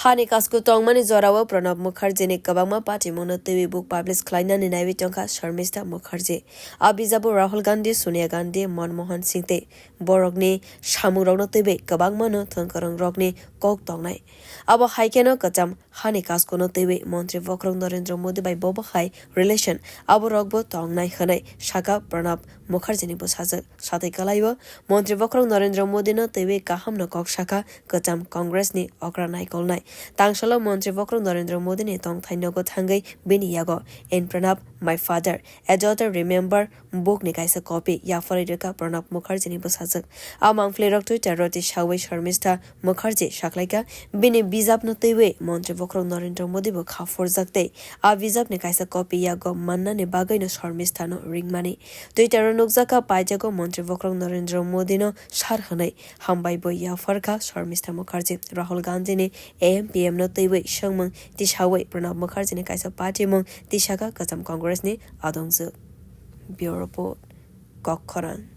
hani kasku tong mani zorawo Pranab mukharjee ni kabangma party mono TV book publish khwlai ni naiwi tongka Sarmistha mukharjee abijabu Rahul Gandhi Sonia Gandhi Manmohan Singh te borok ni samurok no TV kabangma no thangkarang rok ni kok tongnai abo haikeno Kwcham hani kasku no TV montri bokhorok Narendra Modi bai bobokhai relation abo rokbo tongnai hanai saka Pranab mukharjee ni bwsajwk sathai kalaibo montri bokhorok Narendra Modi no TV kaham no kok saka Kwcham Congress ni okranai kolnai tang salo montri bokhorok Narendra Modi ni tong nogo thangwi bini yago in Pranab my father a daughter remember book ni kaisa copy yapharwi rwkha Pranab mukharjee ni bwsajwk amang flerok Twitter roti shawi Sarmistha mukharjee shaklaika bini bichab no tewe montri bokhorok Narendra Modi bo khafor jakte a bichab ni kaisa copy yago manna ni bagai no Sarmistha no ringmani Twitter nukjaka paijago montri bokhorok Narendra Modi no sar hanai hambai bo yapharka Sarmistha mukharjee Rahul Gandhi ni AMPM no tewe shangmang tishawe Pranab mukharjee ni kaisa party mong tishaka Kwcham Congress ni adongjuk Bureau Report Bokhorok